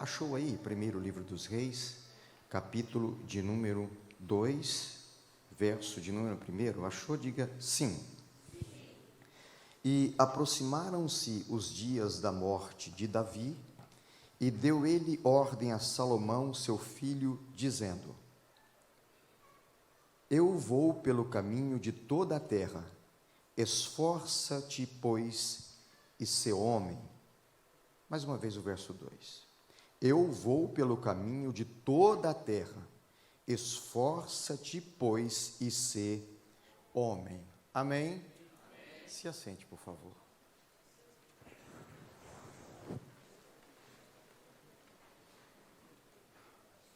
Achou aí, primeiro livro dos Reis, capítulo de número 2, verso de número 1? Achou? Diga sim. E aproximaram-se os dias da morte de Davi, e deu ele ordem a Salomão, seu filho, dizendo: Eu vou pelo caminho de toda a terra, esforça-te, pois, e sê homem. Mais uma vez o verso 2. Eu vou pelo caminho de toda a terra, esforça-te, pois, e sê homem. Amém? Amém? Se assente, por favor.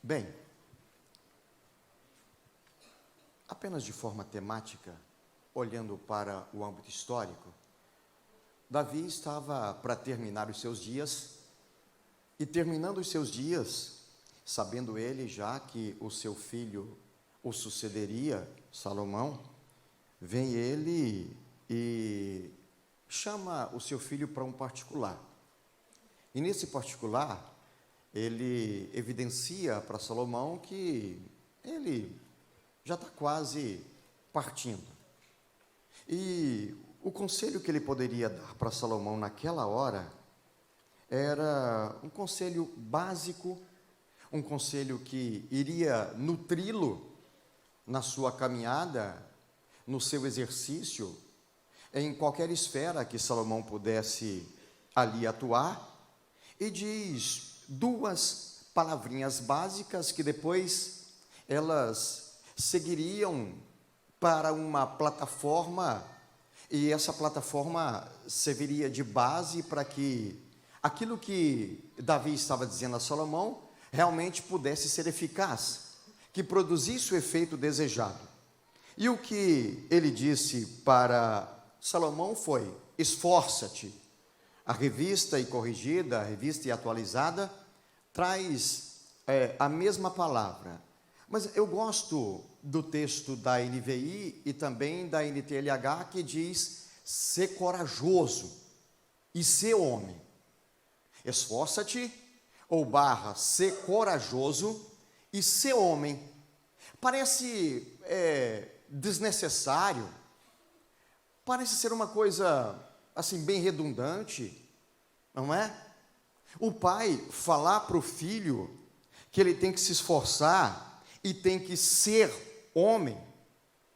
Bem, apenas de forma temática, olhando para o âmbito histórico, Davi estava para terminar os seus dias, e terminando os seus dias, sabendo ele já que o seu filho o sucederia, Salomão, vem ele e chama o seu filho para um particular. E nesse particular, ele evidencia para Salomão que ele já está quase partindo. E o conselho que ele poderia dar para Salomão naquela hora era um conselho básico, um conselho que iria nutri-lo na sua caminhada, no seu exercício, em qualquer esfera que Salomão pudesse ali atuar, e diz duas palavrinhas básicas que depois elas seguiriam para uma plataforma, e essa plataforma serviria de base para que aquilo que Davi estava dizendo a Salomão realmente pudesse ser eficaz, que produzisse o efeito desejado. E o que ele disse para Salomão foi: esforça-te. A revista e corrigida, a revista e atualizada, traz a mesma palavra. Mas eu gosto do texto da NVI e também da NTLH, que diz: ser corajoso e ser homem. Esforça-te, ou ser corajoso e ser homem. Parece desnecessário, parece ser uma coisa assim bem redundante, não é? O pai falar para o filho que ele tem que se esforçar e tem que ser homem,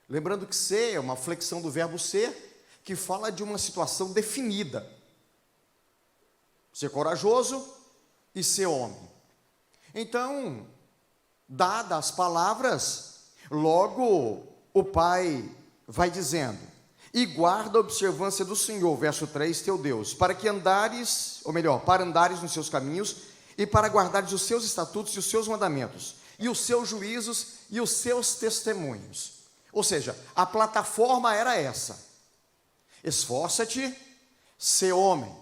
lembrando que ser é uma flexão do verbo ser, que fala de uma situação definida. Ser corajoso e ser homem. Então, dadas as palavras, logo o pai vai dizendo: e guarda a observância do Senhor, verso 3, teu Deus, para andares nos seus caminhos, e para guardares os seus estatutos e os seus mandamentos, e os seus juízos e os seus testemunhos. Ou seja, a plataforma era essa: esforça-te, ser homem.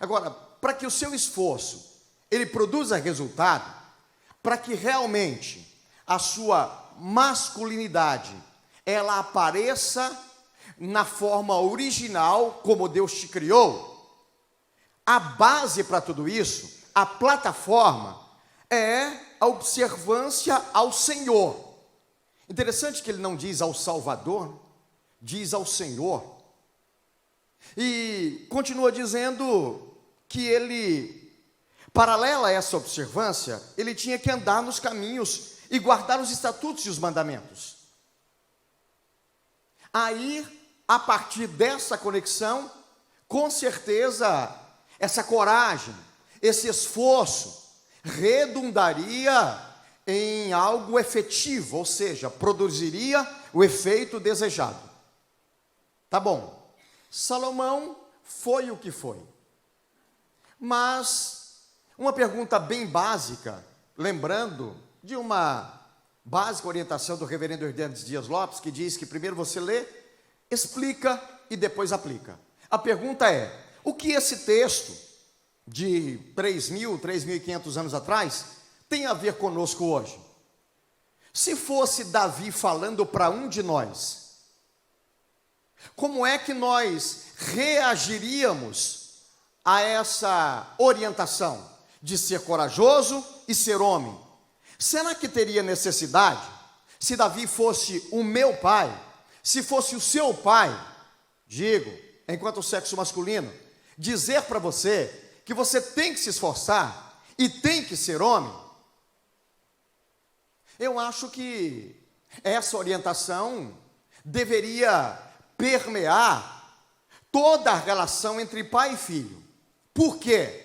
Agora, para que o seu esforço ele produza resultado, para que realmente a sua masculinidade ela apareça na forma original como Deus te criou, a base para tudo isso, a plataforma, é a observância ao Senhor. Interessante que ele não diz ao Salvador, diz ao Senhor. E continua dizendo que ele, paralela a essa observância, ele tinha que andar nos caminhos e guardar os estatutos e os mandamentos. Aí, a partir dessa conexão, com certeza, essa coragem, esse esforço, redundaria em algo efetivo, ou seja, produziria o efeito desejado. Tá bom. Salomão foi o que foi. Mas, uma pergunta bem básica, lembrando de uma básica orientação do reverendo Hernandes Dias Lopes, que diz que primeiro você lê, explica e depois aplica. A pergunta é: o que esse texto de 3.500 anos atrás tem a ver conosco hoje? Se fosse Davi falando para um de nós, como é que nós reagiríamos a essa orientação de ser corajoso e ser homem. Será que teria necessidade, se Davi fosse o meu pai, se fosse o seu pai, digo, enquanto sexo masculino, dizer para você que você tem que se esforçar e tem que ser homem? Eu acho que essa orientação deveria permear toda a relação entre pai e filho. Por quê?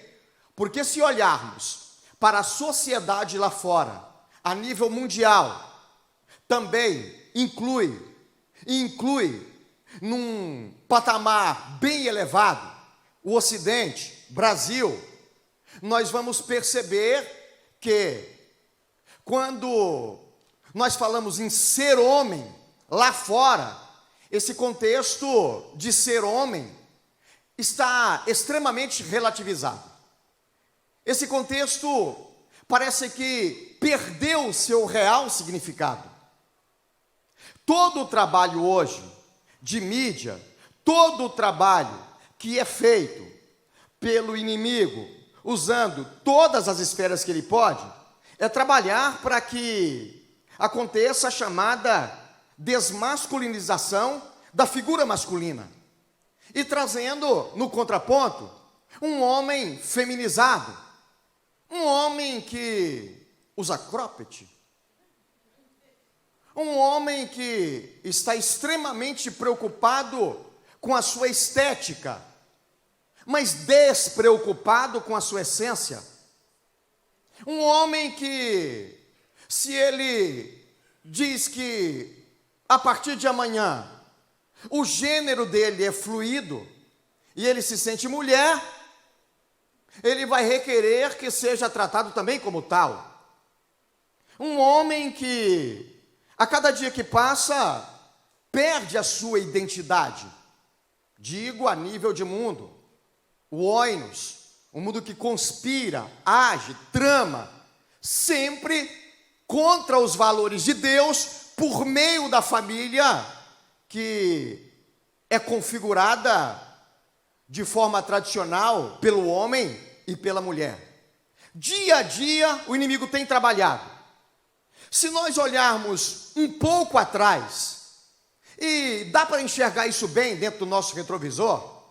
Porque se olharmos para a sociedade lá fora, a nível mundial, também inclui num patamar bem elevado o Ocidente, Brasil, nós vamos perceber que quando nós falamos em ser homem, lá fora, esse contexto de ser homem está extremamente relativizado. Esse contexto parece que perdeu o seu real significado. Todo o trabalho hoje de mídia, todo o trabalho que é feito pelo inimigo, usando todas as esferas que ele pode, é trabalhar para que aconteça a chamada desmasculinização da figura masculina e trazendo no contraponto um homem feminizado, um homem que usa cropped, um homem que está extremamente preocupado com a sua estética, mas despreocupado com a sua essência. Um homem que, se ele diz que a partir de amanhã o gênero dele é fluido e ele se sente mulher, ele vai requerer que seja tratado também como tal. Um homem que, a cada dia que passa, perde a sua identidade. Digo a nível de mundo. O oinos, um mundo que conspira, age, trama, sempre contra os valores de Deus por meio da família que é configurada de forma tradicional pelo homem e pela mulher. Dia a dia o inimigo tem trabalhado. Se nós olharmos um pouco atrás, e dá para enxergar isso bem dentro do nosso retrovisor,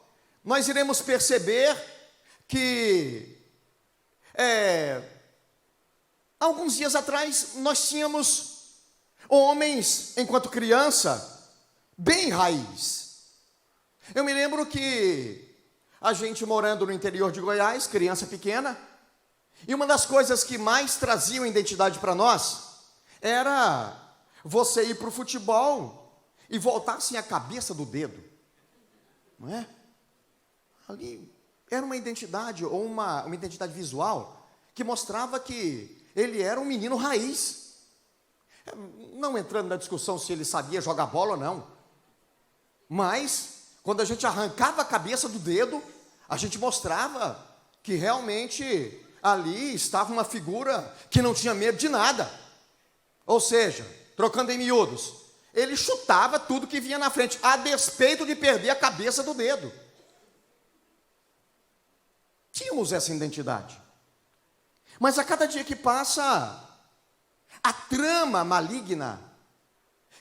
nós iremos perceber que alguns dias atrás nós tínhamos homens, enquanto criança, bem raiz. Eu me lembro que a gente morando no interior de Goiás, criança pequena, e uma das coisas que mais traziam identidade para nós era você ir para o futebol e voltar sem a cabeça do dedo, não é? Ali era uma identidade, ou uma identidade visual, que mostrava que ele era um menino raiz. Não entrando na discussão se ele sabia jogar bola ou não, mas quando a gente arrancava a cabeça do dedo, a gente mostrava que realmente ali estava uma figura que não tinha medo de nada. Ou seja, trocando em miúdos, ele chutava tudo que vinha na frente, a despeito de perder a cabeça do dedo. Tínhamos essa identidade. Mas a cada dia que passa, a trama maligna,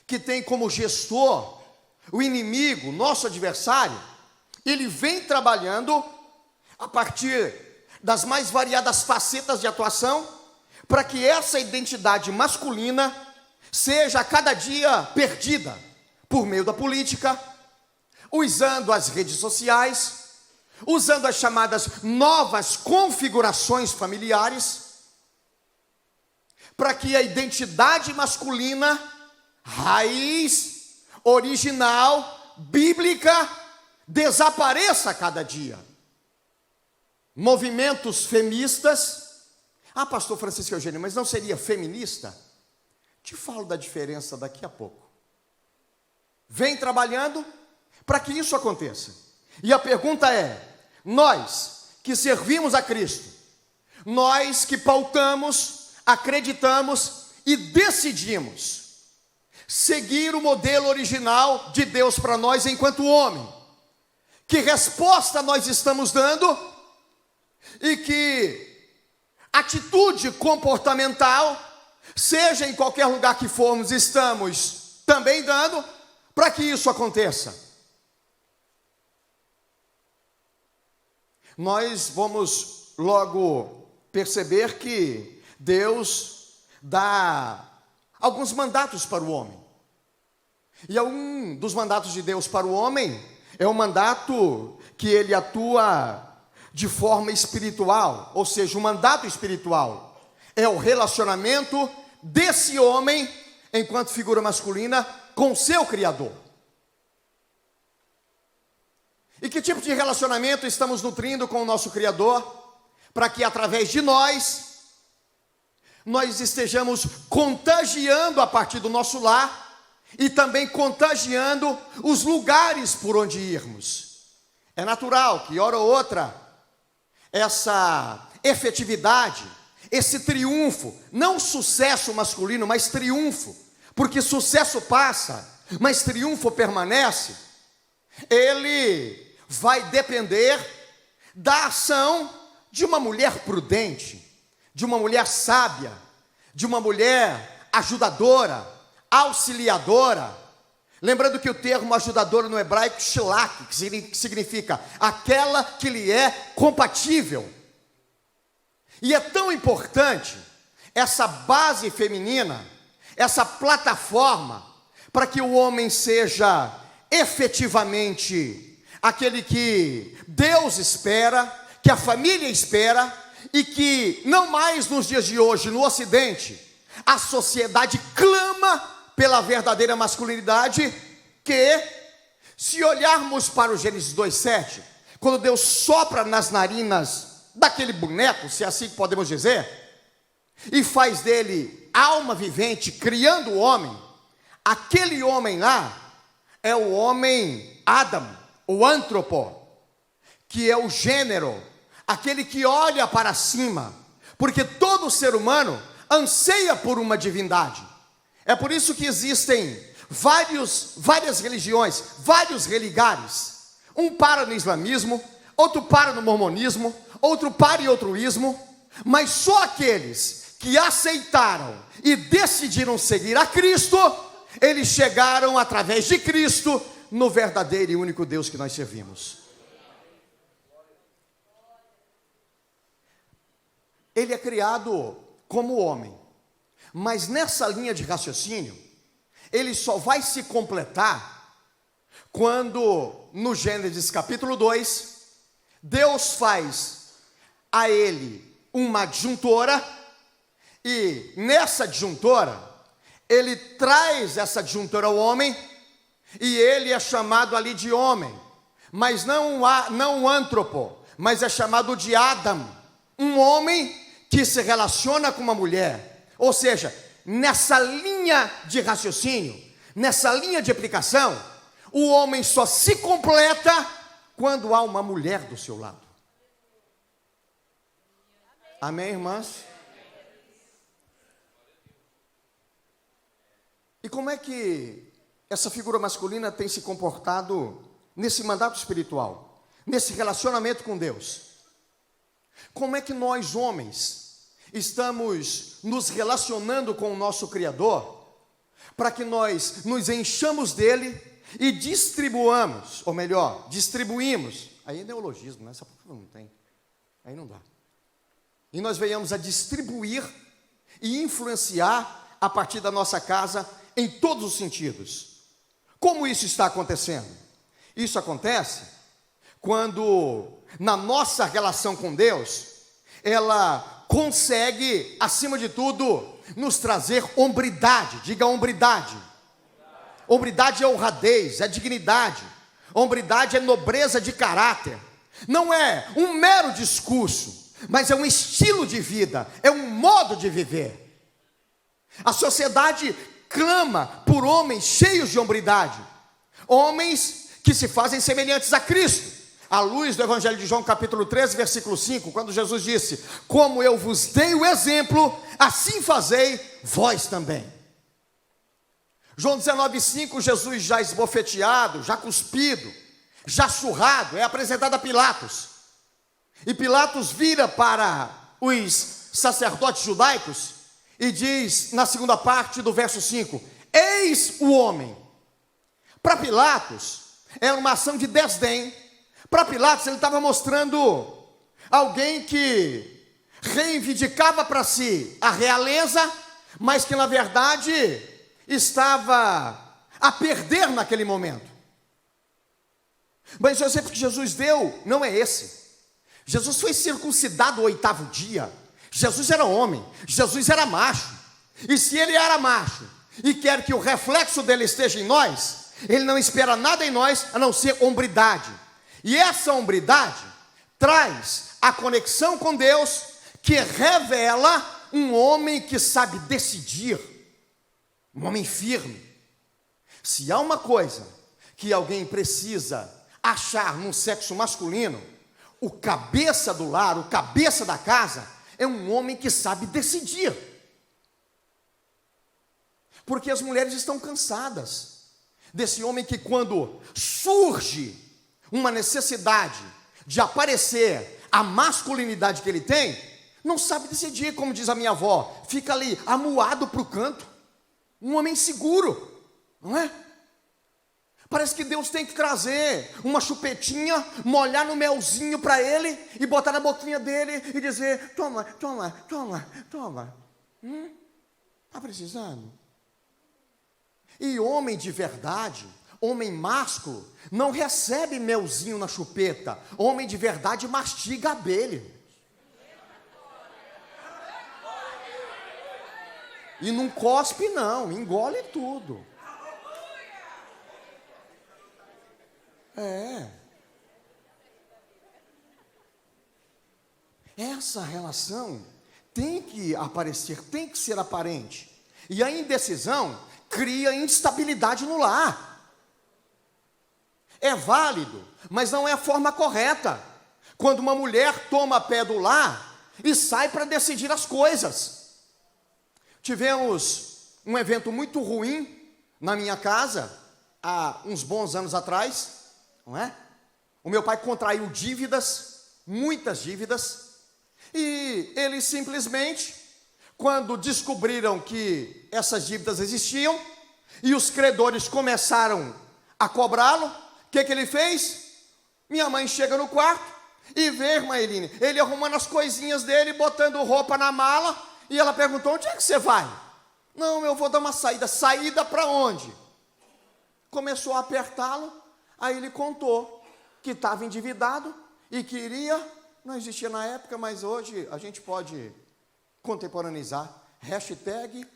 que tem como gestor o inimigo, nosso adversário, ele vem trabalhando a partir das mais variadas facetas de atuação, para que essa identidade masculina seja a cada dia perdida por meio da política, usando as redes sociais, usando as chamadas novas configurações familiares, para que a identidade masculina, raiz, original, bíblica, desapareça a cada dia. Movimentos feministas. Ah, pastor Francisco Eugênio, mas não seria feminista? Te falo da diferença daqui a pouco. Vem trabalhando para que isso aconteça. E a pergunta é: nós que servimos a Cristo, nós que pautamos, acreditamos e decidimos seguir o modelo original de Deus para nós enquanto homem, que resposta nós estamos dando e que atitude comportamental, seja em qualquer lugar que formos, estamos também dando para que isso aconteça. Nós vamos logo perceber que Deus dá alguns mandatos para o homem. E um dos mandatos de Deus para o homem é o mandato que ele atua de forma espiritual, ou seja, o mandato espiritual é o relacionamento desse homem, enquanto figura masculina, com seu Criador. E que tipo de relacionamento estamos nutrindo com o nosso Criador, para que através de nós estejamos contagiando a partir do nosso lar, e também contagiando os lugares por onde irmos. É natural que, hora ou outra, essa efetividade, esse triunfo, não sucesso masculino, mas triunfo, porque sucesso passa, mas triunfo permanece, ele vai depender da ação de uma mulher prudente, de uma mulher sábia, de uma mulher ajudadora, auxiliadora. Lembrando que o termo ajudadora no hebraico, shlak, que significa aquela que lhe é compatível. E é tão importante essa base feminina, essa plataforma, para que o homem seja efetivamente aquele que Deus espera, que a família espera, e que não mais nos dias de hoje, no Ocidente, a sociedade clama pela verdadeira masculinidade, que, se olharmos para o Gênesis 2:7, quando Deus sopra nas narinas daquele boneco, se é assim que podemos dizer, e faz dele alma vivente, criando o homem, aquele homem lá é o homem Adam, o antropo, que é o gênero, aquele que olha para cima, porque todo ser humano anseia por uma divindade. É por isso que existem várias religiões, vários religares. Um para no islamismo, outro para no mormonismo, outro para em outruísmo, mas só aqueles que aceitaram e decidiram seguir a Cristo, eles chegaram através de Cristo no verdadeiro e único Deus que nós servimos. Ele é criado como homem, mas nessa linha de raciocínio, ele só vai se completar quando, no Gênesis capítulo 2, Deus faz a ele uma adjuntora, e nessa adjuntora, ele traz essa adjuntora ao homem, e ele é chamado ali de homem, mas não o antropo, mas é chamado de Adam, um homem que se relaciona com uma mulher. Ou seja, nessa linha de raciocínio, nessa linha de aplicação, o homem só se completa quando há uma mulher do seu lado. Amém, irmãs? E como é que essa figura masculina tem se comportado nesse mandato espiritual, nesse relacionamento com Deus? Como é que nós, homens, estamos nos relacionando com o nosso Criador, para que nós nos enchamos dele e distribuamos, ou melhor, distribuímos, aí é neologismo, né? Essa palavra não tem, aí não dá, e nós venhamos a distribuir e influenciar a partir da nossa casa em todos os sentidos. Como isso está acontecendo? Isso acontece quando, na nossa relação com Deus, ela consegue, acima de tudo, nos trazer hombridade. Diga hombridade. Hombridade é honradez, é dignidade. Hombridade é nobreza de caráter. Não é um mero discurso, mas é um estilo de vida, é um modo de viver. A sociedade clama por homens cheios de hombridade, homens que se fazem semelhantes a Cristo. À luz do Evangelho de João, capítulo 13, versículo 5, quando Jesus disse: como eu vos dei o exemplo, assim fazei vós também. João 19,5, Jesus já esbofeteado, já cuspido, já surrado, é apresentado a Pilatos. E Pilatos vira para os sacerdotes judaicos e diz na segunda parte do verso 5: eis o homem. Para Pilatos, era uma ação de desdém. Para Pilatos, ele estava mostrando alguém que reivindicava para si a realeza, mas que na verdade estava a perder naquele momento. Mas o exemplo que Jesus deu não é esse. Jesus foi circuncidado o 8º dia. Jesus era homem, Jesus era macho. E se ele era macho e quer que o reflexo dele esteja em nós, ele não espera nada em nós a não ser hombridade. E essa hombridade traz a conexão com Deus, que revela um homem que sabe decidir, um homem firme. Se há uma coisa que alguém precisa achar no sexo masculino, o cabeça do lar, o cabeça da casa, é um homem que sabe decidir. Porque as mulheres estão cansadas desse homem que, quando surge uma necessidade de aparecer a masculinidade que ele tem, não sabe decidir, como diz a minha avó, fica ali amuado para o canto, um homem inseguro, não é? Parece que Deus tem que trazer uma chupetinha, molhar no melzinho para ele e botar na boquinha dele e dizer: toma, toma, toma, toma. Está precisando? E homem de verdade, homem másculo, não recebe melzinho na chupeta. Homem de verdade mastiga abelha. E não cospe não, engole tudo. Essa relação tem que aparecer, tem que ser aparente. E a indecisão cria instabilidade no lar. É válido, mas não é a forma correta. Quando uma mulher toma pé do lar e sai para decidir as coisas. Tivemos um evento muito ruim na minha casa, há uns bons anos atrás, não é? O meu pai contraiu dívidas, muitas dívidas, e eles simplesmente, quando descobriram que essas dívidas existiam, e os credores começaram a cobrá-lo, o que ele fez? Minha mãe chega no quarto e vê, irmã Eline, ele arrumando as coisinhas dele, botando roupa na mala, e ela perguntou: onde é que você vai? Não, eu vou dar uma saída. Saída para onde? Começou a apertá-lo, aí ele contou que estava endividado e queria, não existia na época, mas hoje a gente pode contemporaneizar, hashtag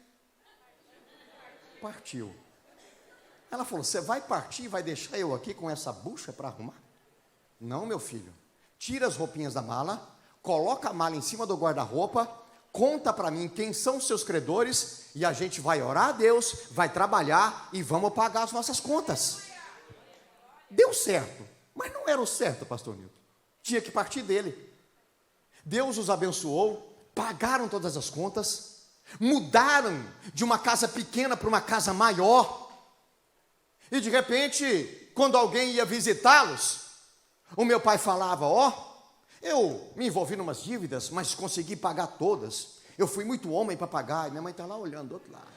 partiu. Ela falou: você vai partir e vai deixar eu aqui com essa bucha para arrumar? Não, meu filho, tira as roupinhas da mala, coloca a mala em cima do guarda-roupa, conta para mim quem são os seus credores e a gente vai orar a Deus, vai trabalhar e vamos pagar as nossas contas. Deu certo, mas não era o certo, pastor Nilton. Tinha que partir dele. Deus os abençoou, pagaram todas as contas, mudaram de uma casa pequena para uma casa maior. E de repente, quando alguém ia visitá-los, o meu pai falava: eu me envolvi em umas dívidas, mas consegui pagar todas. Eu fui muito homem para pagar. E minha mãe está lá olhando do outro lado.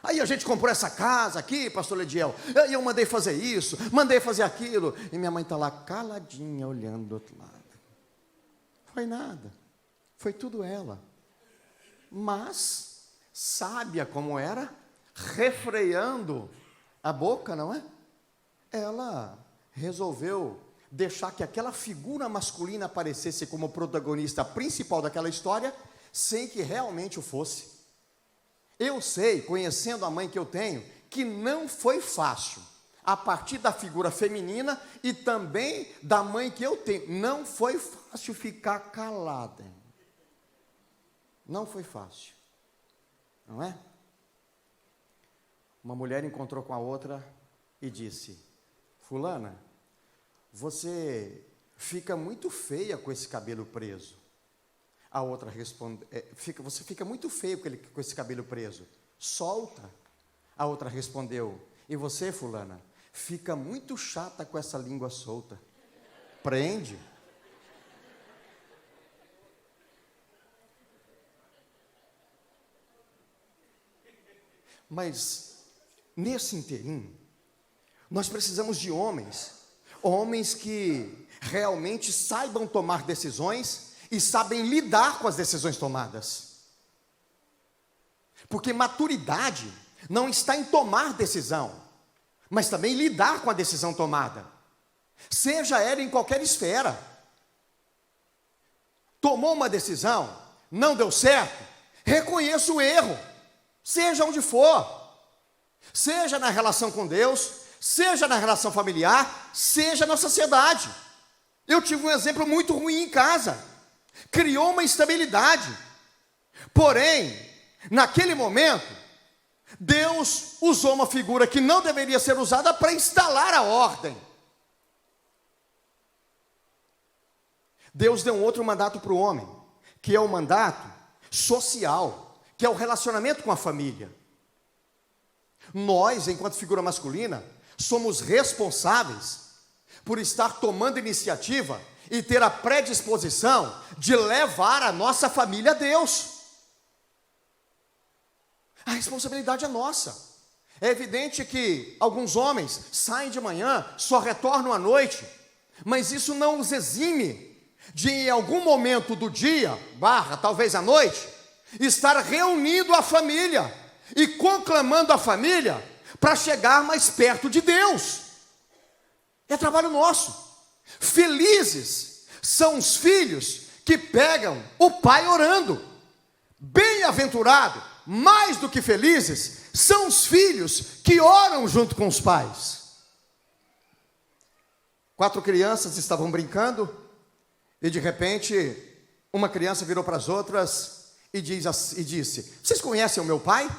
Aí a gente comprou essa casa aqui, pastor Lediel. E eu mandei fazer isso, mandei fazer aquilo. E minha mãe está lá caladinha, olhando do outro lado. Foi nada. Foi tudo ela. Mas, sábia como era, refreando a boca, não é? Ela resolveu deixar que aquela figura masculina aparecesse como protagonista principal daquela história, sem que realmente o fosse. Eu sei, conhecendo a mãe que eu tenho, que não foi fácil, a partir da figura feminina e também da mãe que eu tenho, não foi fácil ficar calada. Não foi fácil, não é? Uma mulher encontrou com a outra e disse: fulana, você fica muito feia com esse cabelo preso. A outra responde: você fica muito feio com esse cabelo preso. Solta. A outra respondeu: e você, fulana, fica muito chata com essa língua solta. Prende. Mas, nesse interim, nós precisamos de homens que realmente saibam tomar decisões e sabem lidar com as decisões tomadas. Porque maturidade não está em tomar decisão, mas também lidar com a decisão tomada, seja ela em qualquer esfera. Tomou uma decisão, não deu certo, reconheça o erro, seja onde for, seja na relação com Deus, seja na relação familiar, seja na sociedade. Eu tive um exemplo muito ruim em casa, criou uma instabilidade, porém, naquele momento, Deus usou uma figura que não deveria ser usada para instalar a ordem. Deus deu um outro mandato para o homem, que é o mandato social, que é o relacionamento com a família. Nós, enquanto figura masculina, somos responsáveis por estar tomando iniciativa e ter a predisposição de levar a nossa família a Deus. A responsabilidade é nossa. É evidente que alguns homens saem de manhã, só retornam à noite, mas isso não os exime de, em algum momento do dia, talvez à noite, estar reunindo a família e conclamando a família para chegar mais perto de Deus. É trabalho nosso. Felizes são os filhos que pegam o pai orando. Bem-aventurado, mais do que felizes, são os filhos que oram junto com os pais. 4 crianças estavam brincando e de repente uma criança virou para as outras e disse: vocês conhecem o meu pai?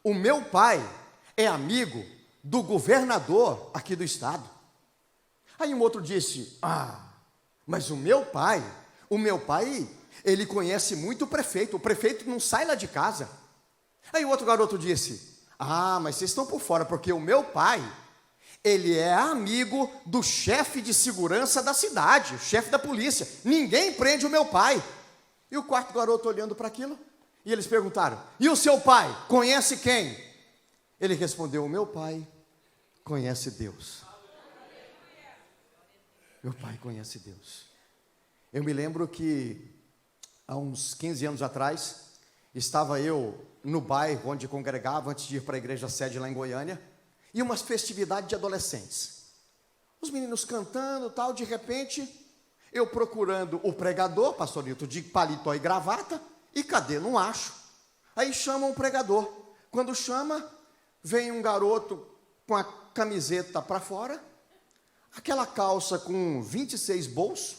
O meu pai é amigo do governador aqui do estado. Aí um outro disse: mas o meu pai, ele conhece muito o prefeito não sai lá de casa. Aí o outro garoto disse: mas vocês estão por fora, porque o meu pai, ele é amigo do chefe de segurança da cidade, o chefe da polícia, ninguém prende o meu pai. E o quarto garoto olhando para aquilo, e eles perguntaram: e o seu pai, conhece quem? Ele respondeu: o meu pai conhece Deus. Meu pai conhece Deus. Eu me lembro que há uns 15 anos atrás, estava eu no bairro onde congregava antes de ir para a igreja sede lá em Goiânia, e uma festividade de adolescentes. Os meninos cantando, tal, de repente, eu procurando o pregador, pastor Nilton, de paletó e gravata, e cadê? Não acho. Aí chamam o pregador. Quando chama, vem um garoto com a camiseta para fora, aquela calça com 26 bolsos,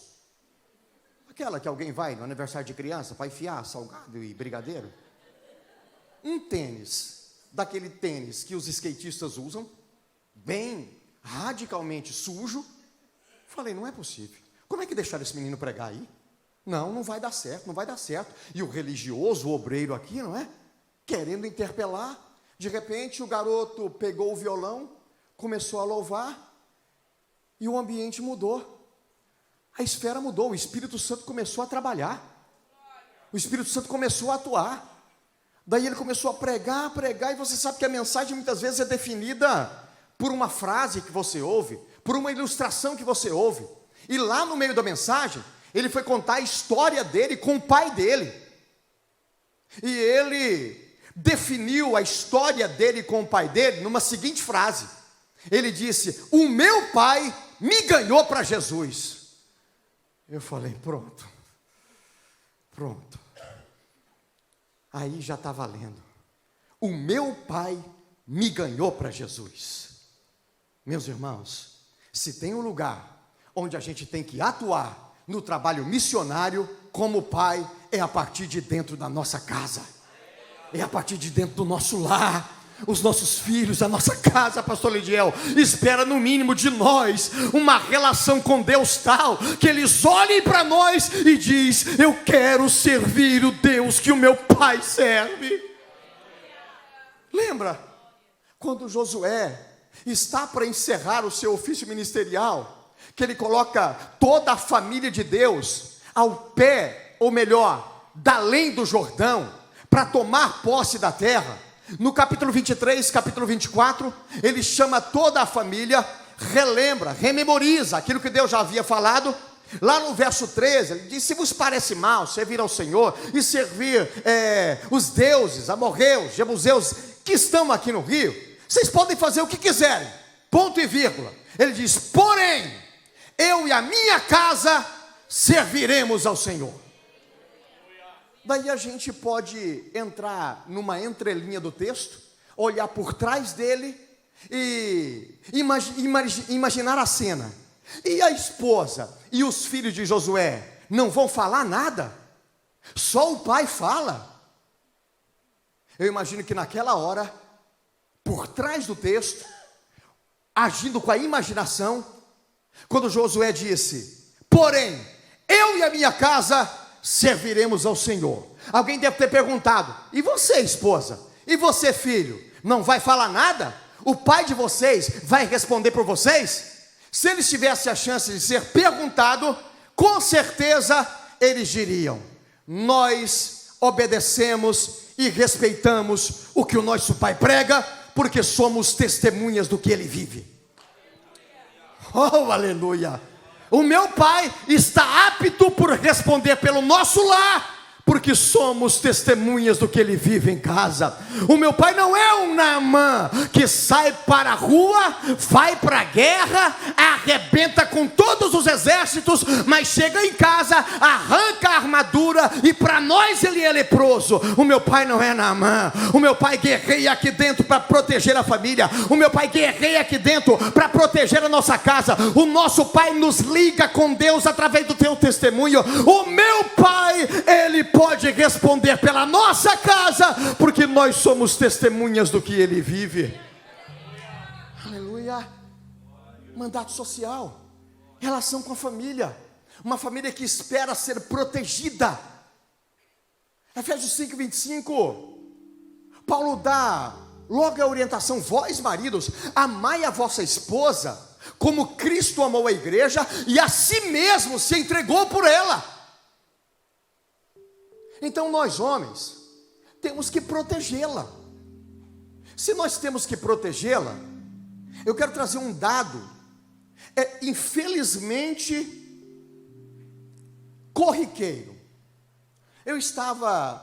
aquela que alguém vai no aniversário de criança para enfiar salgado e brigadeiro. Um tênis, daquele tênis que os skatistas usam, bem radicalmente sujo. Falei: não é possível. Como é que deixaram esse menino pregar aí? Não vai dar certo, não vai dar certo. E o religioso, o obreiro aqui, não é? Querendo interpelar. De repente o garoto pegou o violão, começou a louvar, e o ambiente mudou. A esfera mudou, o Espírito Santo começou a trabalhar. O Espírito Santo começou a atuar. Daí ele começou a pregar, e você sabe que a mensagem muitas vezes é definida por uma frase que você ouve, por uma ilustração que você ouve. E lá no meio da mensagem, ele foi contar a história dele com o pai dele. E ele definiu a história dele com o pai dele numa seguinte frase. Ele disse: o meu pai me ganhou para Jesus. Eu falei: pronto. Aí já está valendo. O meu pai me ganhou para Jesus. Meus irmãos, se tem um lugar onde a gente tem que atuar no trabalho missionário como pai, é a partir de dentro da nossa casa, é a partir de dentro do nosso lar. Os nossos filhos, a nossa casa, pastor Lidiel, espera no mínimo de nós uma relação com Deus tal, que eles olhem para nós e diz: eu quero servir o Deus que o meu pai serve. Lembra quando Josué está para encerrar o seu ofício ministerial, que ele coloca toda a família de Deus ao pé, ou melhor, da além do Jordão, para tomar posse da terra? No capítulo 23, capítulo 24, ele chama toda a família, relembra, rememoriza aquilo que Deus já havia falado. Lá no verso 13, ele diz: se vos parece mal servir ao Senhor e servir os deuses, amorreus, jebuseus, que estão aqui no rio, vocês podem fazer o que quiserem, ponto e vírgula. Ele diz: porém, eu e a minha casa serviremos ao Senhor. Daí a gente pode entrar numa entrelinha do texto, olhar por trás dele e imaginar a cena. E a esposa e os filhos de Josué não vão falar nada? Só o pai fala. Eu imagino que naquela hora, por trás do texto, agindo com a imaginação, quando Josué disse: porém, eu e a minha casa serviremos ao Senhor. Alguém deve ter perguntado: e você, esposa? E você, filho? Não vai falar nada? O pai de vocês vai responder por vocês? Se eles tivessem a chance de ser perguntado, com certeza eles diriam: nós obedecemos e respeitamos o que o nosso pai prega, porque somos testemunhas do que ele vive. Oh, aleluia! O meu pai está apto por responder pelo nosso lar, porque somos testemunhas do que ele vive em casa. O meu pai não é um Naamã que sai para a rua, vai para a guerra, arrebenta com todos os exércitos, mas chega em casa, arranca a armadura e para nós ele é leproso. O meu pai não é Naamã. O meu pai guerreia aqui dentro para proteger a família. O meu pai guerreia aqui dentro para proteger a nossa casa. O nosso pai nos liga com Deus através do teu testemunho. O meu pai, ele pode responder pela nossa casa, porque nós somos testemunhas do que ele vive. Aleluia. Mandato social, relação com a família, uma família que espera ser protegida. Efésios 5:25, Paulo dá logo a orientação: vós maridos, amai a vossa esposa, como Cristo amou a igreja e a si mesmo se entregou por ela. Então nós homens temos que protegê-la. Se nós temos que protegê-la, eu quero trazer um dado, infelizmente corriqueiro. Eu estava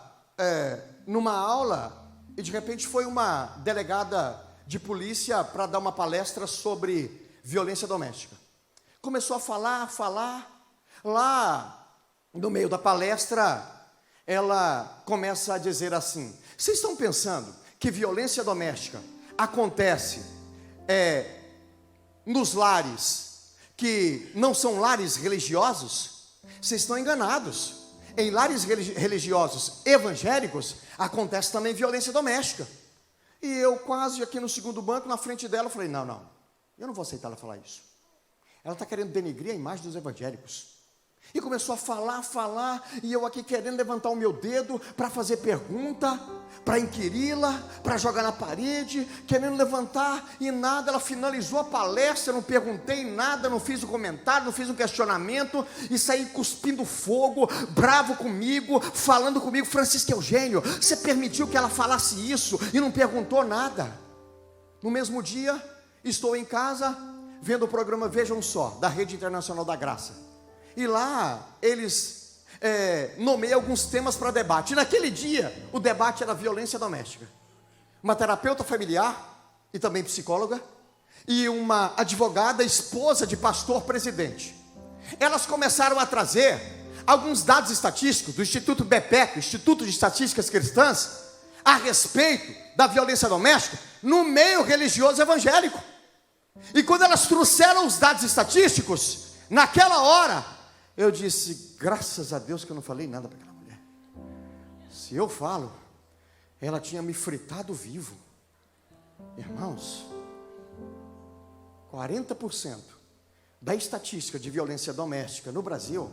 numa aula e de repente foi uma delegada de polícia para dar uma palestra sobre violência doméstica. Começou a falar, lá no meio da palestra, ela começa a dizer assim: vocês estão pensando que violência doméstica acontece nos lares que não são lares religiosos? Vocês estão enganados. Em lares religiosos evangélicos acontece também violência doméstica. E eu quase aqui no segundo banco, na frente dela, falei: não, eu não vou aceitar ela falar isso. Ela está querendo denegrir a imagem dos evangélicos. E começou a falar, e eu aqui querendo levantar o meu dedo para fazer pergunta, para inquiri-la, para jogar na parede, querendo levantar, e nada. Ela finalizou a palestra, eu não perguntei nada, não fiz um comentário, não fiz um questionamento, e saí cuspindo fogo, bravo comigo, falando comigo: Francisco Eugênio, você permitiu que ela falasse isso e não perguntou nada? No mesmo dia, estou em casa, vendo o programa Vejam Só, da Rede Internacional da Graça. E lá eles nomeiam alguns temas para debate. E naquele dia o debate era violência doméstica. Uma terapeuta familiar e também psicóloga, e uma advogada, esposa de pastor presidente. Elas começaram a trazer alguns dados estatísticos do Instituto BEPEC, Instituto de Estatísticas Cristãs, a respeito da violência doméstica no meio religioso evangélico. E quando elas trouxeram os dados estatísticos, naquela hora eu disse: graças a Deus que eu não falei nada para aquela mulher. Se eu falo, ela tinha me fritado vivo. Irmãos, 40% da estatística de violência doméstica no Brasil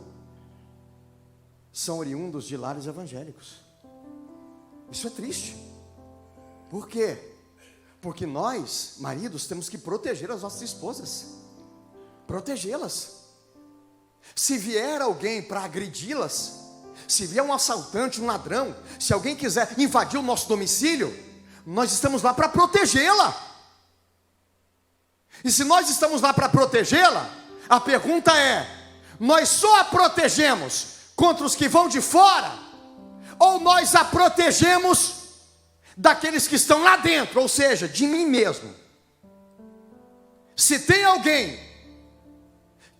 são oriundos de lares evangélicos. Isso é triste. Por quê? Porque nós, maridos, temos que proteger as nossas esposas, protegê-las. Se vier alguém para agredi-las, se vier um assaltante, um ladrão, se alguém quiser invadir o nosso domicílio, Nós estamos lá para protegê-la. E se nós estamos lá para protegê-la, a pergunta é: nós só a protegemos contra os que vão de fora, ou nós a protegemos daqueles que estão lá dentro, ou seja, de mim mesmo? Se tem alguém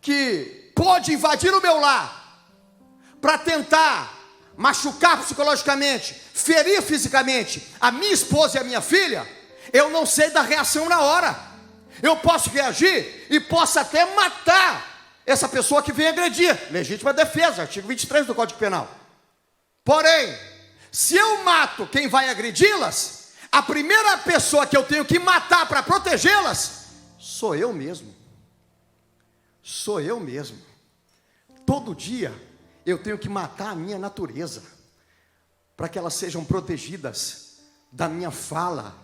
que pode invadir o meu lar para tentar machucar psicologicamente, ferir fisicamente a minha esposa e a minha filha, eu não sei da reação na hora. Eu posso reagir e posso até matar essa pessoa que vem agredir. Legítima defesa, artigo 23 do Código Penal. Porém, se eu mato quem vai agredi-las, a primeira pessoa que eu tenho que matar para protegê-las sou eu mesmo. Sou eu mesmo. Todo dia eu tenho que matar a minha natureza, para que elas sejam protegidas da minha fala,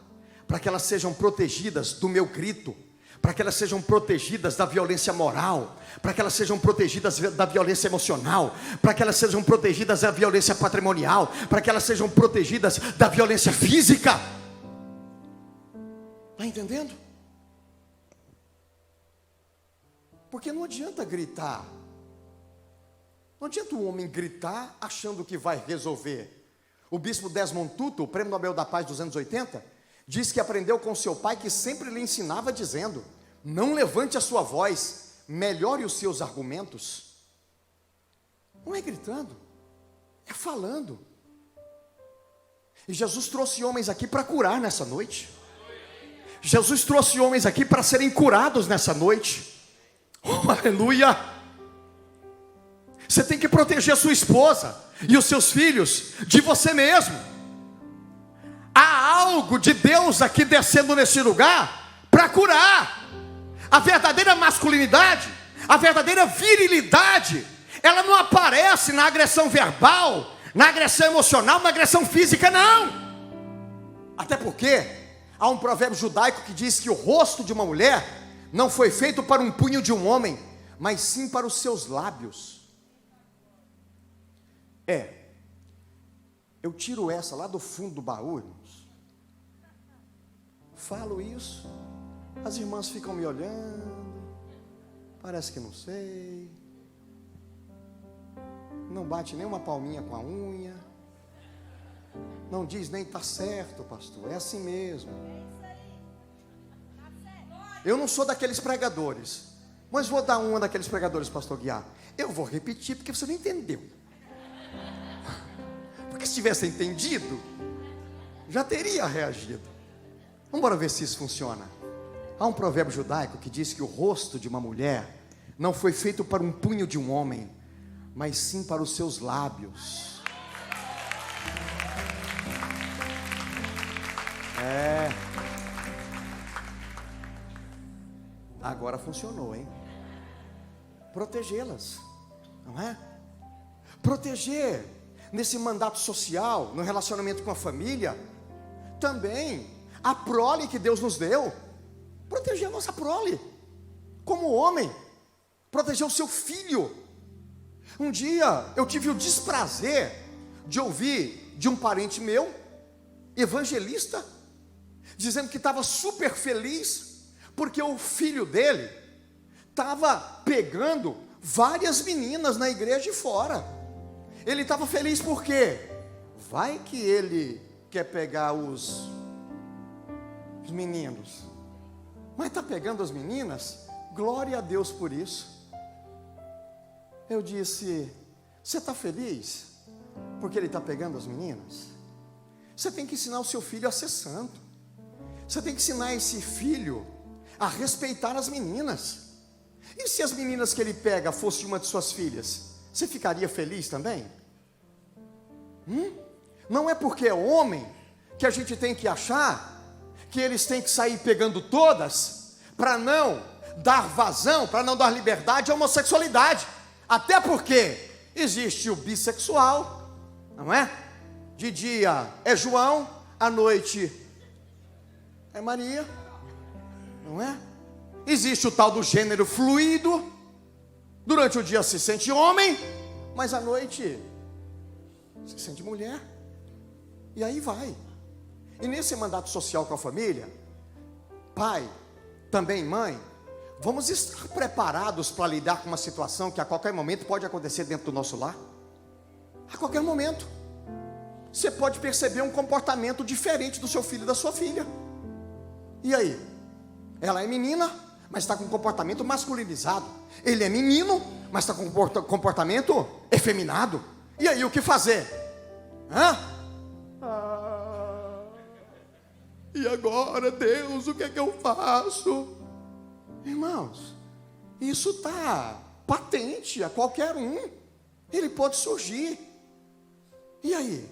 para que elas sejam protegidas do meu grito, para que elas sejam protegidas da violência moral, para que elas sejam protegidas da violência emocional, para que elas sejam protegidas da violência patrimonial, para que elas sejam protegidas da violência física. Está entendendo? Porque não adianta gritar. Não adianta o homem gritar achando que vai resolver. O bispo Desmond Tutu, o Prêmio Nobel da Paz dos anos 80, diz que aprendeu com seu pai, que sempre lhe ensinava dizendo: não levante a sua voz, melhore os seus argumentos. Não é gritando, é falando. E Jesus trouxe homens aqui para curar nessa noite. Jesus trouxe homens aqui para serem curados nessa noite. Oh, aleluia! Você tem que proteger a sua esposa e os seus filhos de você mesmo. Há algo de Deus aqui descendo nesse lugar para curar. A verdadeira masculinidade, a verdadeira virilidade, ela não aparece na agressão verbal, na agressão emocional, na agressão física, não. Até porque há um provérbio judaico que diz que o rosto de uma mulher não foi feito para um punho de um homem, mas sim para os seus lábios. Eu tiro essa lá do fundo do baú, irmãos. Falo isso, as irmãs ficam me olhando, parece que não sei, não bate nem uma palminha com a unha, não diz nem tá certo, pastor, é assim mesmo. Eu não sou daqueles pregadores, mas vou dar uma daqueles pregadores, pastor Guiar. Eu vou repetir porque você não entendeu. Porque se tivesse entendido, já teria reagido. Vamos ver se isso funciona. Há um provérbio judaico que diz que o rosto de uma mulher não foi feito para um punho de um homem, mas sim para os seus lábios. Agora funcionou, hein? Protegê-las, não é? Proteger nesse mandato social, no relacionamento com a família, também a prole que Deus nos deu. Proteger a nossa prole, como homem, proteger o seu filho. Um dia eu tive o desprazer de ouvir de um parente meu, evangelista, dizendo que estava super feliz porque o filho dele estava pegando várias meninas na igreja de fora. Ele estava feliz porque vai que ele quer pegar os meninos, mas está pegando as meninas. Glória a Deus por isso. Eu disse: você está feliz porque ele está pegando as meninas? Você tem que ensinar o seu filho a ser santo. Você tem que ensinar esse filho a respeitar as meninas. E se as meninas que ele pega fosse uma de suas filhas, você ficaria feliz também? Não é porque é homem que a gente tem que achar que eles têm que sair pegando todas, para não dar vazão, para não dar liberdade à homossexualidade. Até porque existe o bissexual, não é? De dia é João, à noite é Maria, não é? Existe o tal do gênero fluido. Durante o dia se sente homem, mas à noite se sente mulher. E aí vai. E nesse mandato social com a família, pai, também mãe, vamos estar preparados para lidar com uma situação que a qualquer momento pode acontecer dentro do nosso lar. A qualquer momento você pode perceber um comportamento diferente do seu filho e da sua filha. E aí? Ela é menina, mas está com um comportamento masculinizado. Ele é menino, mas está com um comportamento efeminado. E aí, o que fazer? E agora, Deus, o que é que eu faço? Irmãos, isso está patente a qualquer um. Ele pode surgir. E aí?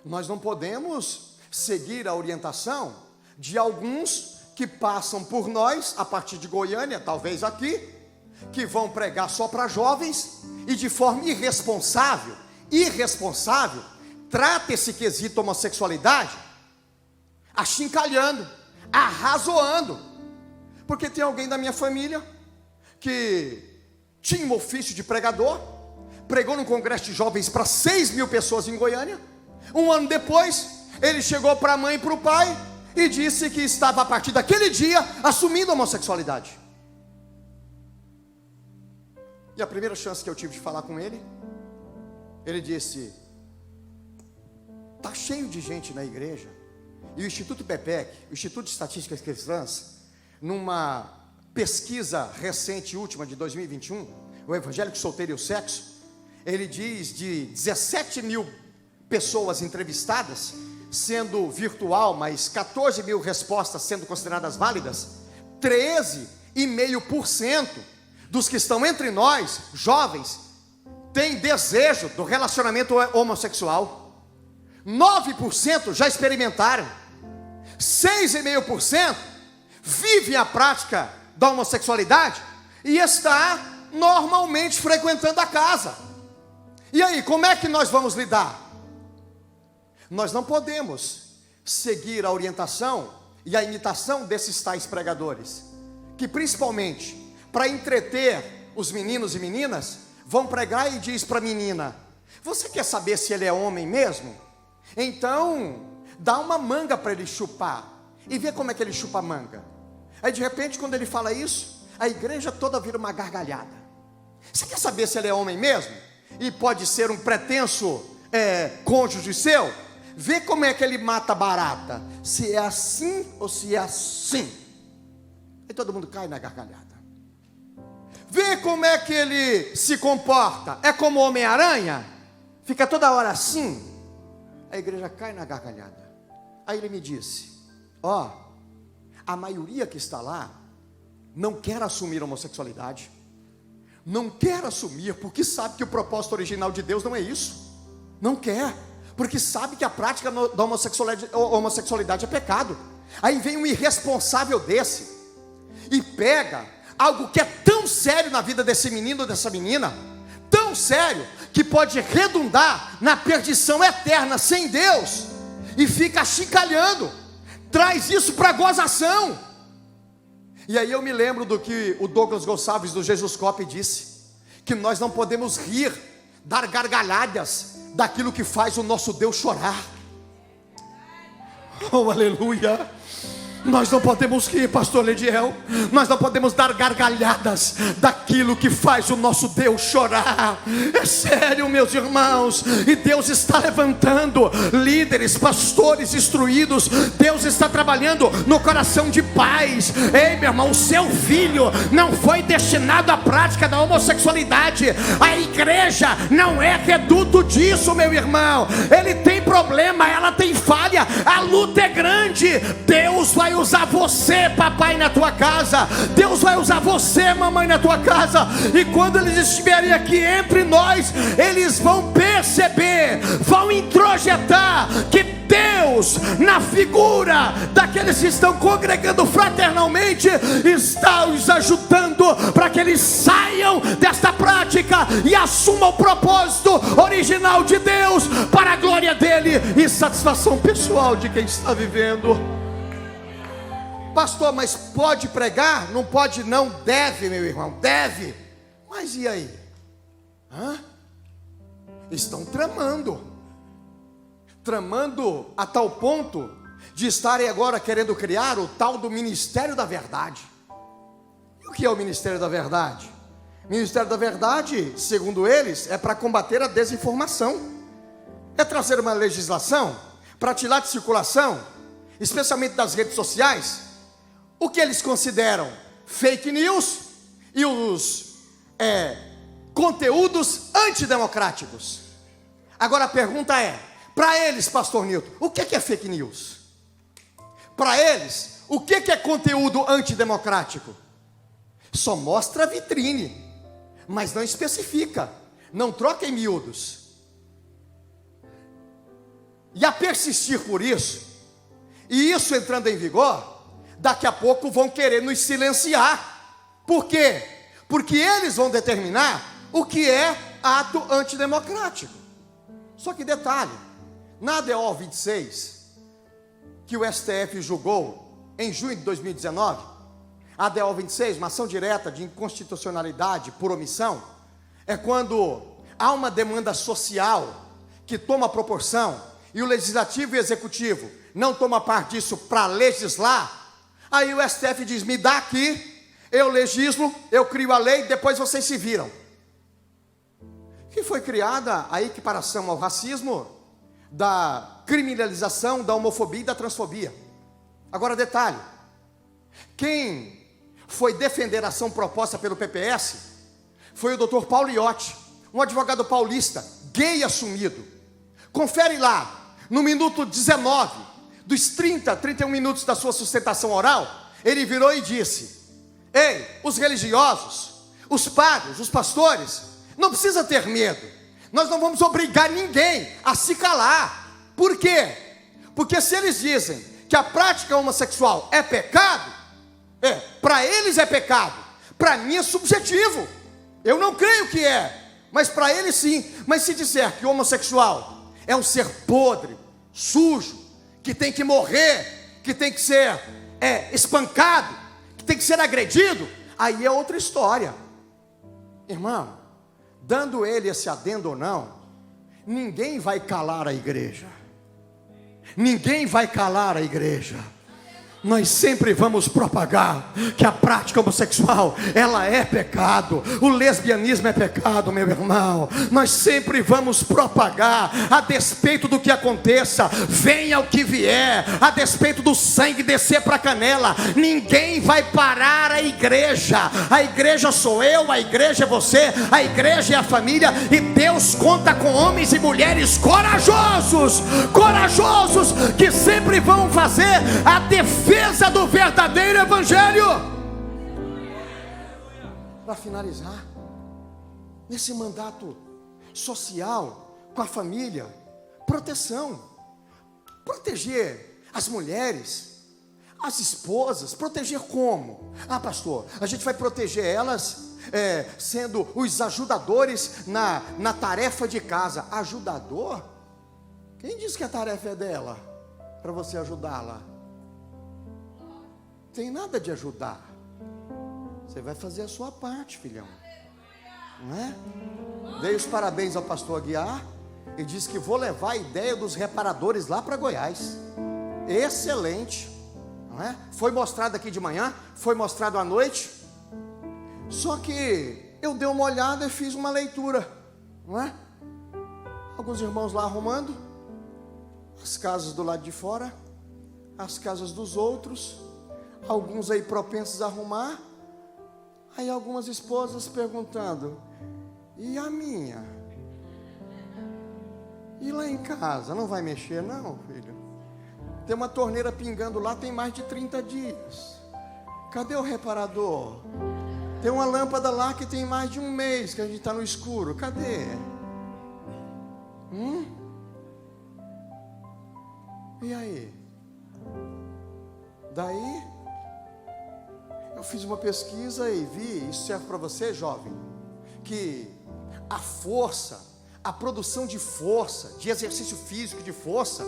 Nós não podemos seguir a orientação de alguns que passam por nós, a partir de Goiânia, talvez aqui, que vão pregar só para jovens, e de forma irresponsável, trata esse quesito homossexualidade, achincalhando, arrazoando, porque tem alguém da minha família, que tinha um ofício de pregador, pregou num congresso de jovens para 6.000 pessoas em Goiânia. Um ano depois, ele chegou para a mãe e para o pai, e disse que estava a partir daquele dia assumindo a homossexualidade. E a primeira chance que eu tive de falar com ele, ele disse: está cheio de gente na igreja. E o Instituto PEPEC, o Instituto de Estatísticas Cristãs, numa pesquisa recente, última de 2021, o Evangélico Solteiro e o Sexo, ele diz de 17.000 pessoas entrevistadas, sendo virtual, mas 14.000 respostas sendo consideradas válidas, 13,5% dos que estão entre nós, jovens, têm desejo do relacionamento homossexual. 9% já experimentaram. 6,5% vivem a prática da homossexualidade e está normalmente frequentando a casa. E aí, como é que nós vamos lidar? Nós não podemos seguir a orientação e a imitação desses tais pregadores, que principalmente para entreter os meninos e meninas, vão pregar e diz para a menina: você quer saber se ele é homem mesmo? Então, dá uma manga para ele chupar, e vê como é que ele chupa a manga. Aí de repente, quando ele fala isso, a igreja toda vira uma gargalhada. Você quer saber se ele é homem mesmo? E pode ser um pretenso cônjuge seu? Vê como é que ele mata barata, se é assim ou se é assim. Aí todo mundo cai na gargalhada. Vê como é que ele se comporta, é como Homem-Aranha, fica toda hora assim. A igreja cai na gargalhada. Aí ele me disse: a maioria que está lá não quer assumir a homossexualidade, não quer assumir porque sabe que o propósito original de Deus não é isso, não quer, porque sabe que a prática da homossexualidade é pecado. Aí vem um irresponsável desse e pega algo que é tão sério na vida desse menino ou dessa menina, tão sério que pode redundar na perdição eterna sem Deus, e fica achincalhando, traz isso para gozação. E aí eu me lembro do que o Douglas Gonçalves do Jesus Cop disse, que nós não podemos rir, dar gargalhadas daquilo que faz o nosso Deus chorar. Oh, aleluia! Nós não podemos rir, pastor Lediel, nós não podemos dar gargalhadas daquilo que faz o nosso Deus chorar. É sério, meus irmãos. E Deus está levantando líderes, pastores instruídos. Deus está trabalhando no coração de pais. Ei, meu irmão, o seu filho não foi destinado à prática da homossexualidade. A igreja não é reduto disso, meu irmão. Ele tem problema, ela tem falha, a luta é grande. Deus vai usar você, papai, na tua casa. Deus vai usar você, mamãe, na tua casa. E quando eles estiverem aqui entre nós, eles vão perceber, vão introjetar que Deus, na figura daqueles que estão congregando fraternalmente, está os ajudando para que eles saiam desta prática e assumam o propósito original de Deus, para a glória dele e satisfação pessoal de quem está vivendo. Pastor, mas pode pregar? Não pode não, deve, meu irmão, deve. Mas e aí? Estão tramando. tramando a tal ponto de estarem agora querendo criar o tal do Ministério da Verdade. E o que é o Ministério da Verdade? O Ministério da Verdade, segundo eles, é para combater a desinformação, é trazer uma legislação para tirar de circulação, especialmente das redes sociais, o que eles consideram fake news e os conteúdos antidemocráticos. Agora a pergunta é, para eles, pastor Nilton, o que é fake news? Para eles, o que é conteúdo antidemocrático? Só mostra a vitrine, mas não especifica, não troca em miúdos. E a persistir por isso, e isso entrando em vigor, daqui a pouco vão querer nos silenciar. Por quê? Porque eles vão determinar o que é ato antidemocrático. Só que detalhe, na ADO 26, que o STF julgou em junho de 2019, a ADO 26, uma ação direta de inconstitucionalidade por omissão, é quando há uma demanda social que toma proporção e o legislativo e o executivo não tomam parte disso para legislar. Aí o STF diz, me dá aqui, eu legislo, eu crio a lei, depois vocês se viram. Que foi criada a equiparação ao racismo, da criminalização, da homofobia e da transfobia. Agora detalhe, quem foi defender a ação proposta pelo PPS foi o Dr. Paulo Iotti, um advogado paulista, gay assumido. Confere lá, no minuto 19, dos 31 minutos da sua sustentação oral, ele virou e disse, ei, os religiosos, os padres, os pastores, não precisa ter medo, nós não vamos obrigar ninguém a se calar. Por quê? Porque se eles dizem que a prática homossexual é pecado, para eles é pecado, para mim é subjetivo, eu não creio que é, mas para eles sim. Mas se disser que o homossexual é um ser podre, sujo, que tem que morrer, que tem que ser espancado, que tem que ser agredido, aí é outra história. Irmão, dando ele esse adendo ou não, ninguém vai calar a igreja. Ninguém vai calar a igreja. Nós sempre vamos propagar que a prática homossexual, ela é pecado, o lesbianismo é pecado, meu irmão. Nós sempre vamos propagar, a despeito do que aconteça, venha o que vier, a despeito do sangue descer para a canela, ninguém vai parar a igreja. A igreja sou eu, a igreja é você, a igreja é a família, e Deus conta com homens e mulheres corajosos, que sempre vão fazer a defesa do verdadeiro evangelho. Para finalizar, nesse mandato social com a família, proteção, proteger as mulheres, as esposas. Proteger como? Ah, pastor, a gente vai proteger elas sendo os ajudadores na tarefa de casa. Ajudador? Quem disse que a tarefa é dela para você ajudá-la? Tem nada de ajudar. Você vai fazer a sua parte, filhão. Não é? Dei os parabéns ao pastor Aguiar e disse que vou levar a ideia dos reparadores lá para Goiás. Excelente. Não é? Foi mostrado aqui de manhã, foi mostrado à noite. Só que eu dei uma olhada e fiz uma leitura. Não é? Alguns irmãos lá arrumando as casas do lado de fora, as casas dos outros. Alguns aí propensos a arrumar. Aí algumas esposas perguntando, e a minha? E lá em casa, não vai mexer não, filho? Tem uma torneira pingando lá, tem mais de 30 dias. Cadê o reparador? Tem uma lâmpada lá que tem mais de um mês que a gente está no escuro. Cadê? E aí? Daí eu fiz uma pesquisa e vi, isso serve para você, jovem, que a força, a produção de força, de exercício físico de força,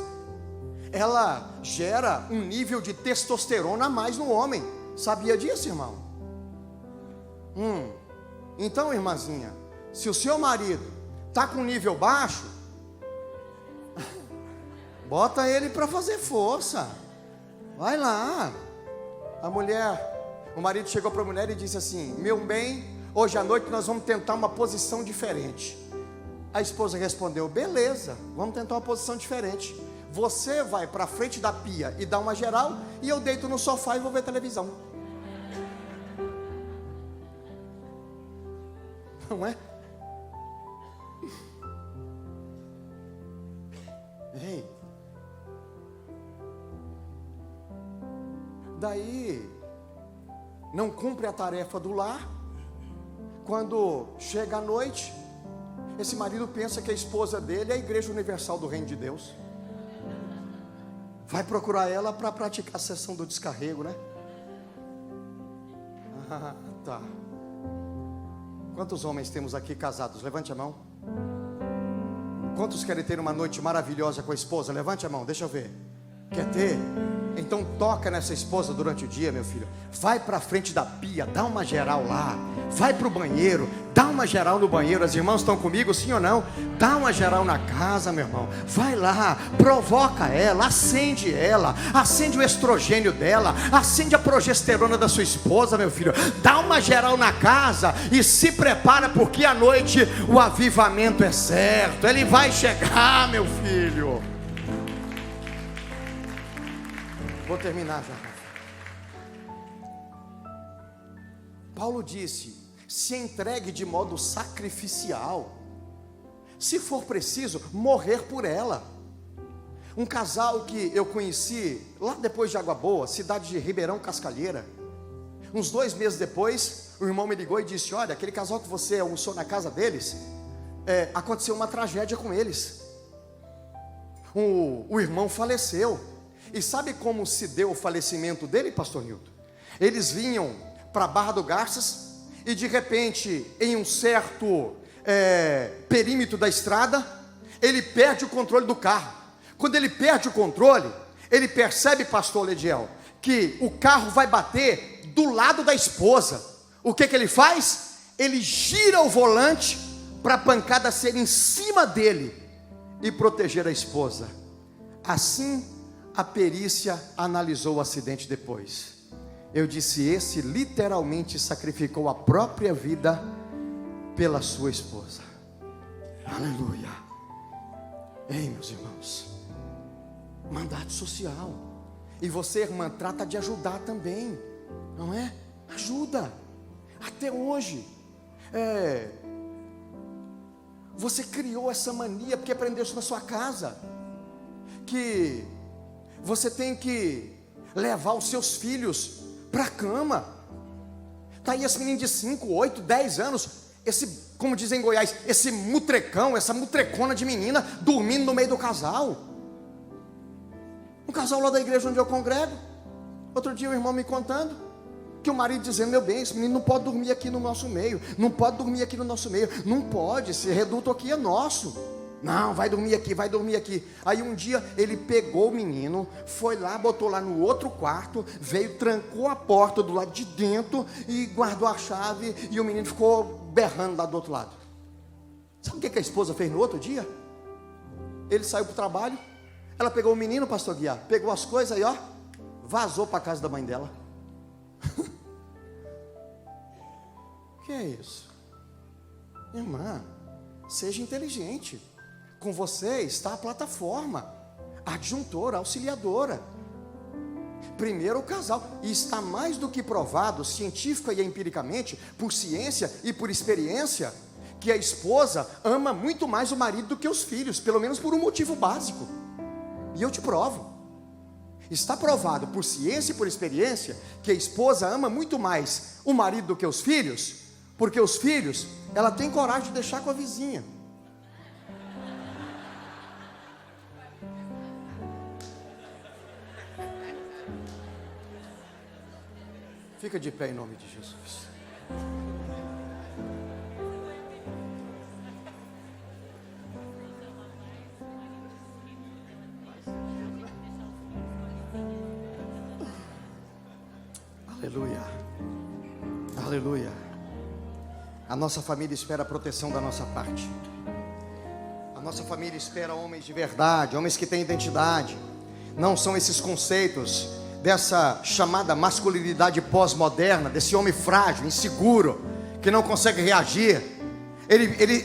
ela gera um nível de testosterona a mais no homem. Sabia disso, irmão? Então, irmãzinha, se o seu marido está com nível baixo, Bota ele para fazer força. Vai lá. O marido chegou para a mulher e disse assim: meu bem, hoje à noite nós vamos tentar uma posição diferente. A esposa respondeu: beleza, vamos tentar uma posição diferente. Você vai para frente da pia e dá uma geral, e eu deito no sofá e vou ver televisão. Não é? Ei. Daí não cumpre a tarefa do lar. Quando chega a noite, esse marido pensa que a esposa dele é a Igreja Universal do Reino de Deus. Vai procurar ela para praticar a sessão do descarrego, né? Ah, tá. Quantos homens temos aqui casados? Levante a mão. Quantos querem ter uma noite maravilhosa com a esposa? Levante a mão, deixa eu ver. Quer ter? Então toca nessa esposa durante o dia, meu filho. Vai para frente da pia, dá uma geral lá. Vai para o banheiro, dá uma geral no banheiro. As irmãs estão comigo, sim ou não? Dá uma geral na casa, meu irmão. Vai lá, provoca ela, acende o estrogênio dela, acende a progesterona da sua esposa, meu filho. Dá uma geral na casa e se prepara, porque à noite o avivamento é certo. Ele vai chegar, meu filho. Vou terminar já. Paulo disse: se entregue de modo sacrificial, se for preciso, morrer por ela. Um casal que eu conheci lá depois de Água Boa, cidade de Ribeirão Cascalheira. Uns 2 meses depois, o irmão me ligou e disse: olha, aquele casal que você almoçou na casa deles, aconteceu uma tragédia com eles. O irmão faleceu. E sabe como se deu o falecimento dele, pastor Nilton? Eles vinham para Barra do Garças e de repente, em um certo perímetro da estrada, ele perde o controle do carro. Quando ele perde o controle, ele percebe, pastor Lediel, que o carro vai bater do lado da esposa. O que ele faz? Ele gira o volante para a pancada ser em cima dele e proteger a esposa. Assim, a perícia analisou o acidente depois. Eu disse: esse literalmente sacrificou a própria vida pela sua esposa. Aleluia. Ei, meus irmãos, mandato social. E você, irmã, trata de ajudar também, não é? Ajuda. Até hoje você criou essa mania porque aprendeu isso na sua casa, que você tem que levar os seus filhos para a cama. Está aí esse menino de 5, 8, 10 anos, como dizem em Goiás, esse mutrecão, essa mutrecona de menina, dormindo no meio do casal. Um casal lá da igreja onde eu congrego. Outro dia o irmão me contando que o marido dizendo: meu bem, esse menino não pode dormir aqui no nosso meio. Não pode dormir aqui no nosso meio. Não pode, esse reduto aqui é nosso. Não, vai dormir aqui, vai dormir aqui. Aí um dia ele pegou o menino, foi lá, botou lá no outro quarto, veio, trancou a porta do lado de dentro e guardou a chave, e o menino ficou berrando lá do outro lado. Sabe o que a esposa fez no outro dia? Ele saiu para o trabalho, ela pegou o menino, pastor Guiar, pegou as coisas aí, vazou para a casa da mãe dela. Que é isso? Irmã, seja inteligente. Com você está a plataforma, adjuntora, auxiliadora. Primeiro o casal, e está mais do que provado, científica e empiricamente, por ciência e por experiência, que a esposa ama muito mais o marido do que os filhos, pelo menos por um motivo básico. E eu te provo. Está provado por ciência e por experiência que a esposa ama muito mais o marido do que os filhos, porque os filhos, ela tem coragem de deixar com a vizinha. Fica de pé em nome de Jesus. Aleluia. Aleluia. A nossa família espera a proteção da nossa parte. A Nossa família espera homens de verdade, homens que têm identidade. Não são esses conceitos dessa chamada masculinidade pós-moderna, desse homem frágil, inseguro, que não consegue reagir.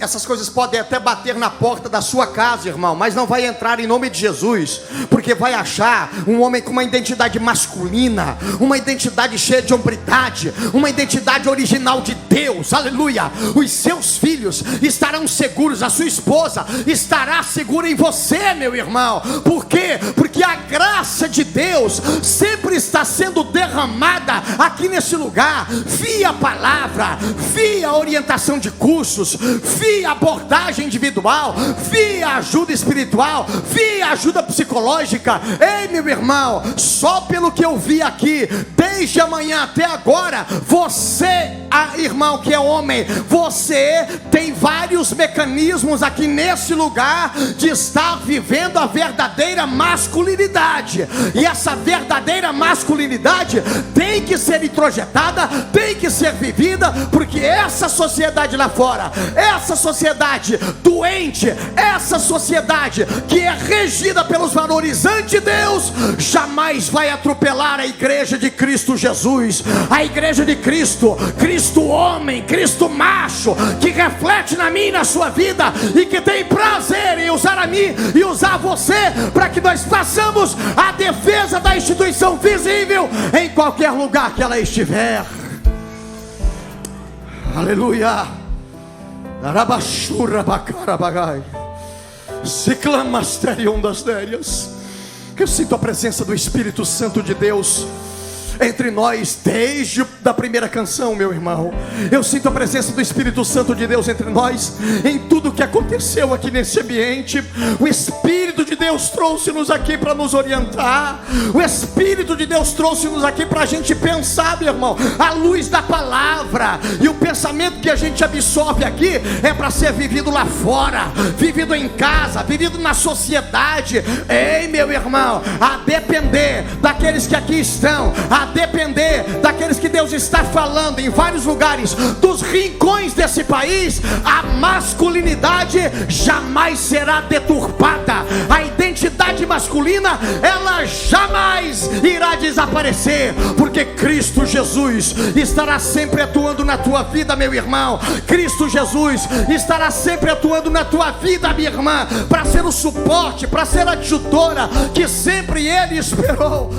Essas coisas podem até bater na porta da sua casa, irmão, mas não vai entrar em nome de Jesus, porque vai achar um homem com uma identidade masculina, uma identidade cheia de hombridade, uma identidade original de Deus, aleluia. Os seus filhos estarão seguros, a sua esposa estará segura em você, meu irmão. Por quê? Porque a graça de Deus sempre está sendo derramada aqui nesse lugar, via palavra, via orientação de cursos, via abordagem individual, via ajuda espiritual, via ajuda psicológica. Ei, meu irmão, só pelo que eu vi aqui, desde amanhã até agora, você, irmão que é homem, você tem vários mecanismos aqui nesse lugar de estar vivendo a verdadeira masculinidade. E essa verdadeira masculinidade tem que ser introjetada, tem que ser vivida, porque essa sociedade lá fora, essa sociedade doente, essa sociedade que é regida pelos valores anti-Deus, jamais vai atropelar a igreja de Cristo Jesus, a igreja de Cristo, Cristo homem, Cristo macho, que reflete na minha e na sua vida, e que tem prazer em usar a mim e usar você, para que nós façamos a defesa da instituição visível em qualquer lugar que ela estiver. Aleluia. Eu sinto a presença do Espírito Santo de Deus entre nós desde a primeira canção, meu irmão. Eu sinto a presença do Espírito Santo de Deus entre nós em tudo que aconteceu aqui nesse ambiente. O Espírito de Deus trouxe-nos aqui para nos orientar. O Espírito de Deus trouxe-nos aqui para a gente pensar, meu irmão, à luz da palavra. E o pensamento que a gente absorve aqui é para ser vivido lá fora, vivido em casa, vivido na sociedade. Ei, meu irmão, a depender daqueles que aqui estão, a depender daqueles que Deus está falando em vários lugares, dos rincões desse país, a masculinidade jamais será deturpada. A identidade masculina, ela jamais irá desaparecer, porque Cristo Jesus estará sempre atuando na tua vida, meu irmão. Cristo Jesus estará sempre atuando na tua vida, minha irmã, para ser o suporte, para ser a ajudadora que sempre Ele esperou.